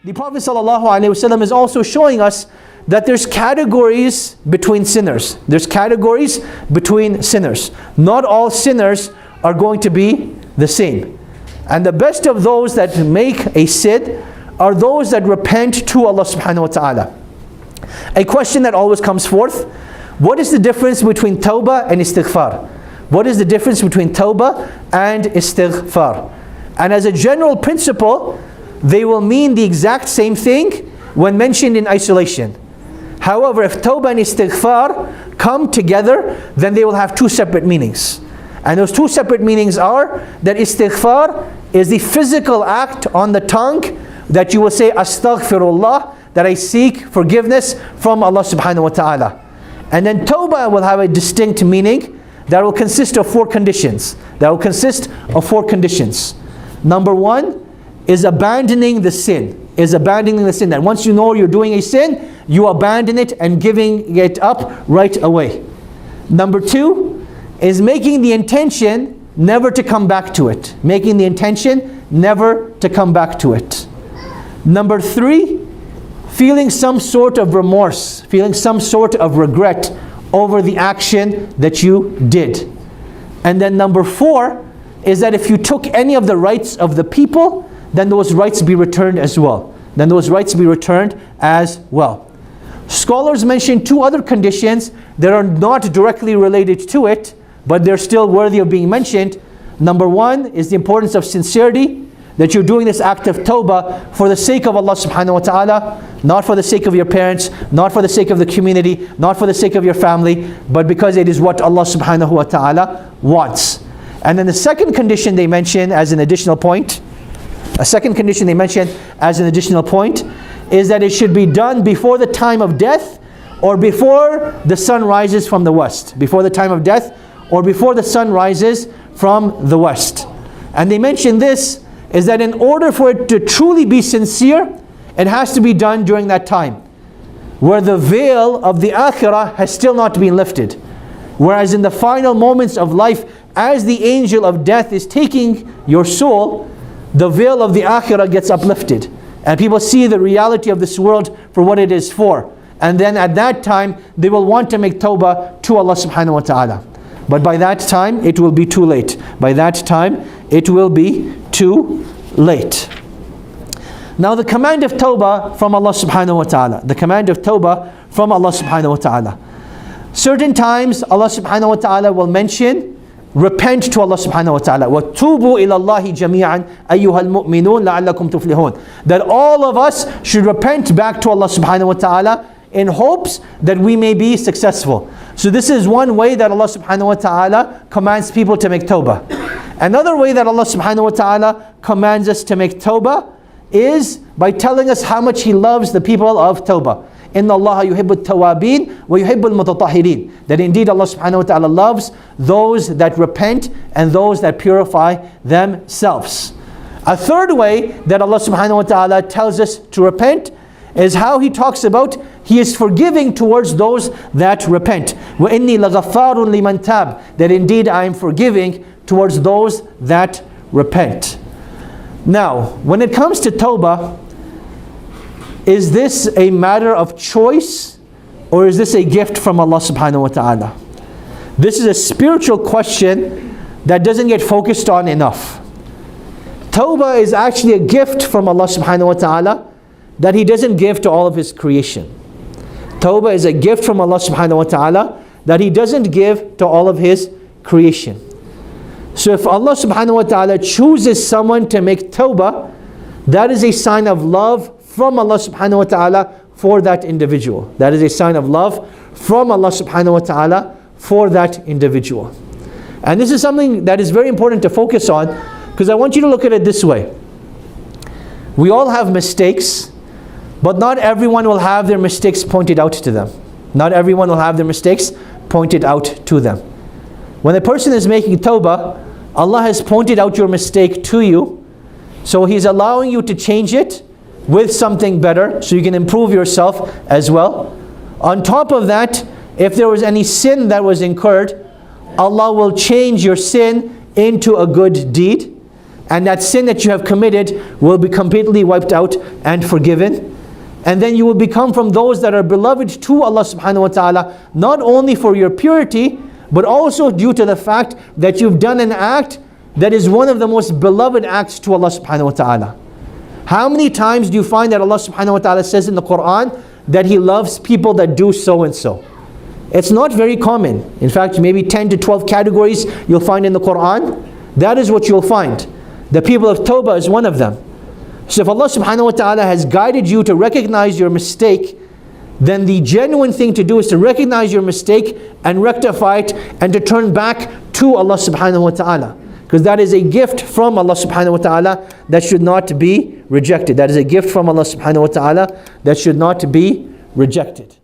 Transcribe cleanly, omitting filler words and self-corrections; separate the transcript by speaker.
Speaker 1: The Prophet ﷺ is also showing us that there's categories between sinners. There's categories between sinners. Not all sinners are going to be the same. And the best of those that make a sin are those that repent to Allah subhanahu wa ta'ala. A question that always comes forth: what is the difference between tawbah and istighfar? What is the difference between tawbah and istighfar? And as a general principle, they will mean the exact same thing when mentioned in isolation. However, if tawbah and istighfar come together, then they will have two separate meanings. And those two separate meanings are that istighfar is the physical act on the tongue that you will say astaghfirullah, that I seek forgiveness from Allah subhanahu wa ta'ala. And then tawbah will have a distinct meaning that will consist of four conditions. Number one is abandoning the sin. That once you know you're doing a sin, you abandon it and giving it up right away. Number two is making the intention never to come back to it. Number three, feeling some sort of remorse, feeling some sort of regret over the action that you did. And then number four is that if you took any of the rights of the people, then those rights be returned as well. Scholars mention two other conditions that are not directly related to it, but they're still worthy of being mentioned. Number one is the importance of sincerity, that you're doing this act of tawbah for the sake of Allah subhanahu wa ta'ala, not for the sake of your parents, not for the sake of the community, not for the sake of your family, but because it is what Allah subhanahu wa ta'ala wants. And then the second condition they mention as an additional point, is that it should be done before the time of death or before the sun rises from the west. And they mention this is that in order for it to truly be sincere, it has to be done during that time where the veil of the akhirah has still not been lifted. Whereas in the final moments of life, as the angel of death is taking your soul, the veil of the akhirah gets uplifted. And people see the reality of this world for what it is for. And then at that time, they will want to make tawbah to Allah subhanahu wa ta'ala. But by that time, it will be too late. Now the command of tawbah from Allah subhanahu wa ta'ala. Certain times Allah subhanahu wa ta'ala will mention repent to Allah subhanahu wa ta'ala. وَتُوبُوا إِلَى اللَّهِ جَمِيعًا أَيُّهَا الْمُؤْمِنُونَ لَعَلَّكُمْ تُفْلِحُونَ. That all of us should repent back to Allah subhanahu wa ta'ala in hopes that we may be successful. So this is one way that Allah subhanahu wa ta'ala commands people to make tawbah. Another way that Allah subhanahu wa ta'ala commands us to make tawbah is by telling us how much He loves the people of tawbah. إِنَّ اللَّهَ يُحِبُّ التَّوَّابِينَ وَيُحِبُّ الْمُتَطَهِّرِينَ. That indeed Allah subhanahu wa ta'ala loves those that repent and those that purify themselves. A third way that Allah subhanahu wa ta'ala tells us to repent is how He talks about He is forgiving towards those that repent. وَإِنِّي لَغَفَّارٌ لِمَنْ تَابَ. That indeed I am forgiving towards those that repent. Now, when it comes to tawbah, is this a matter of choice or is this a gift from Allah subhanahu wa ta'ala? This is a spiritual question that doesn't get focused on enough. Tawbah is actually a gift from Allah subhanahu wa ta'ala that He doesn't give to all of His creation. Tawbah is a gift from Allah subhanahu wa ta'ala that He doesn't give to all of His creation. So if Allah subhanahu wa ta'ala chooses someone to make tawbah, that is a sign of love from Allah subhanahu wa ta'ala for that individual. That is a sign of love from Allah subhanahu wa ta'ala for that individual. And this is something that is very important to focus on, because I want you to look at it this way. We all have mistakes, but not everyone will have their mistakes pointed out to them. When a person is making tawbah, Allah has pointed out your mistake to you, so He's allowing you to change it with something better, so you can improve yourself as well. On top of that, if there was any sin that was incurred, Allah will change your sin into a good deed. and that sin that you have committed will be completely wiped out and forgiven. And then you will become from those that are beloved to Allah subhanahu wa ta'ala, not only for your purity, but also due to the fact that you've done an act that is one of the most beloved acts to Allah subhanahu wa ta'ala. How many times do you find that Allah subhanahu wa ta'ala says in the Qur'an that He loves people that do so and so? It's not very common. In fact, maybe 10 to 12 categories you'll find in the Qur'an. That is what you'll find. The people of Tawbah is one of them. So if Allah subhanahu wa ta'ala has guided you to recognize your mistake, then the genuine thing to do is to recognize your mistake and rectify it and to turn back to Allah subhanahu wa ta'ala. Because that is a gift from Allah subhanahu wa ta'ala that should not be rejected. That is a gift from Allah subhanahu wa ta'ala that should not be rejected.